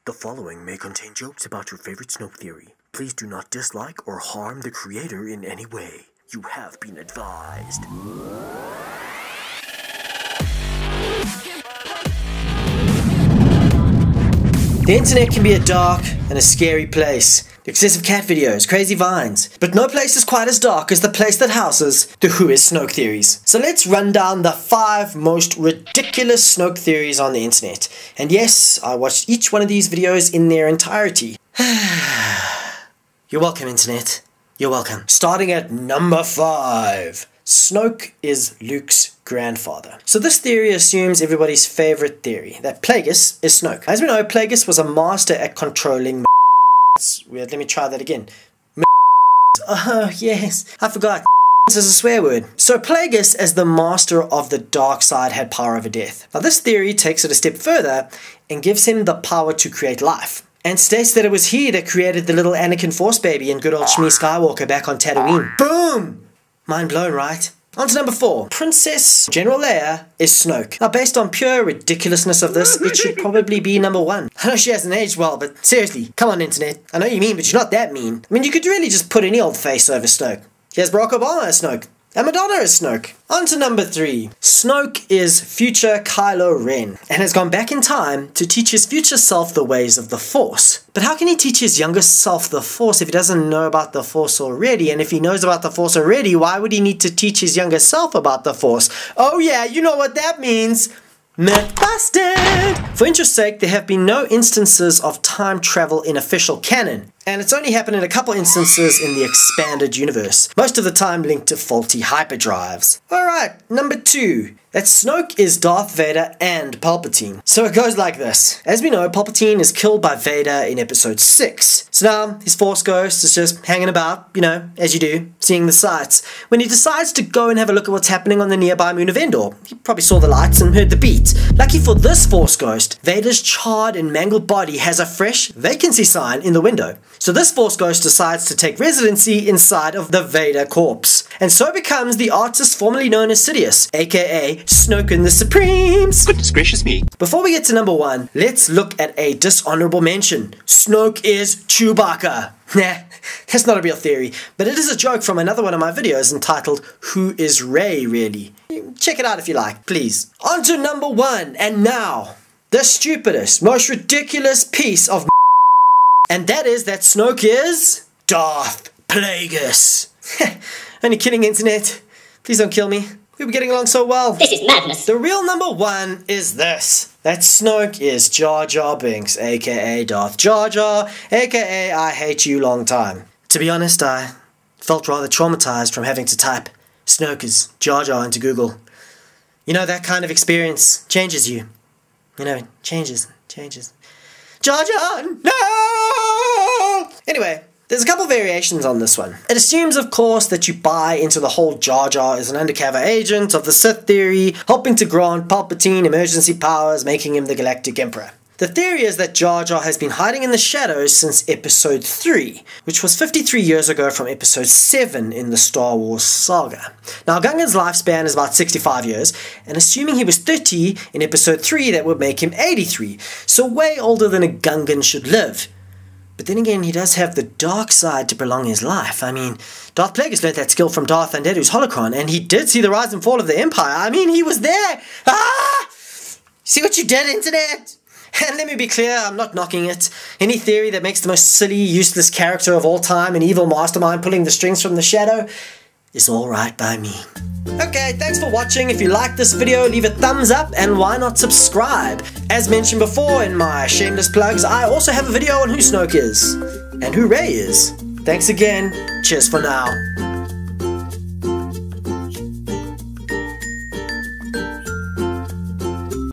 The following may contain jokes about your favorite Snoke theory. Please do not dislike or harm the creator in any way. You have been advised. The internet can be a dark and a scary place. Excessive cat videos, crazy vines. But no place is quite as dark as the place that houses the Who is Snoke Theories. So let's run down the 5 most ridiculous Snoke theories on the internet. And yes, I watched each one of these videos in their entirety. You're welcome, internet. You're welcome. Starting at number 5. Snoke is Luke's grandfather. So this theory assumes everybody's favorite theory, that Plagueis is Snoke. As we know, Plagueis was a master at controlling weird, let me try that again. Oh, yes, I forgot. This is a swear word. So Plagueis, as the master of the dark side, had power over death. Now this theory takes it a step further and gives him the power to create life, and states that it was he that created the little Anakin Force baby and good old Shmi Skywalker back on Tatooine. Boom! Mind blown, right? On to number 4. Princess General Leia is Snoke. Now, based on pure ridiculousness of this, it should probably be number 1. I know she hasn't aged well, but seriously, come on, internet. I know you mean, but you're not that mean. I mean, you could really just put any old face over Snoke. Here's Barack Obama as Snoke. And Madonna is Snoke. On to number 3. Snoke is future Kylo Ren and has gone back in time to teach his future self the ways of the Force. But how can he teach his younger self the Force if he doesn't know about the Force already? And if he knows about the Force already, why would he need to teach his younger self about the Force? Oh yeah, you know what that means. Myth busted! For interest's sake, there have been no instances of time travel in official canon, and it's only happened in a couple instances in the expanded universe, most of the time linked to faulty hyperdrives. Alright, number 2. That Snoke is Darth Vader and Palpatine. So it goes like this. As we know, Palpatine is killed by Vader in episode 6. So now, his Force Ghost is just hanging about, you know, as you do, seeing the sights. When he decides to go and have a look at what's happening on the nearby moon of Endor, he probably saw the lights and heard the beat. Lucky for this Force Ghost, Vader's charred and mangled body has a fresh vacancy sign in the window. So this Force Ghost decides to take residency inside of the Vader corpse, and so becomes the artist formerly known as Sidious, aka Snoke and the Supremes. Goodness gracious me. Before we get to number 1, let's look at a dishonorable mention. Snoke is Chewbacca. Nah, that's not a real theory, but it is a joke from another one of my videos entitled Who is Rey Really? Check it out if you like, please. On to number 1, and now, the stupidest, most ridiculous piece of and that is that Snoke is Darth Plagueis. Only kidding, internet. Please don't kill me. We were getting along so well. This is madness. The real number 1 is this. That Snoke is Jar Jar Binks, aka Darth Jar Jar, aka I hate you long time. To be honest, I felt rather traumatized from having to type Snoke is Jar Jar into Google. You know, that kind of experience changes you. You know, changes. Jar Jar, no! Anyway, there's a couple variations on this one. It assumes, of course, that you buy into the whole Jar Jar is an undercover agent of the Sith theory, helping to grant Palpatine emergency powers, making him the Galactic Emperor. The theory is that Jar Jar has been hiding in the shadows since episode 3, which was 53 years ago from episode 7 in the Star Wars saga. Now, Gungan's lifespan is about 65 years, and assuming he was 30 in episode 3, that would make him 83, so way older than a Gungan should live. But then again, he does have the dark side to prolong his life. I mean, Darth Plagueis learned that skill from Darth Undeadu's holocron, and he did see the rise and fall of the Empire. I mean, he was there! Ah! See what you did, internet? And let me be clear, I'm not knocking it. Any theory that makes the most silly, useless character of all time an evil mastermind pulling the strings from the shadow is alright by me. Okay, thanks for watching. If you liked this video, leave a thumbs up, and why not subscribe? As mentioned before in my shameless plugs, I also have a video on who Snoke is, and who Rey is. Thanks again, cheers for now.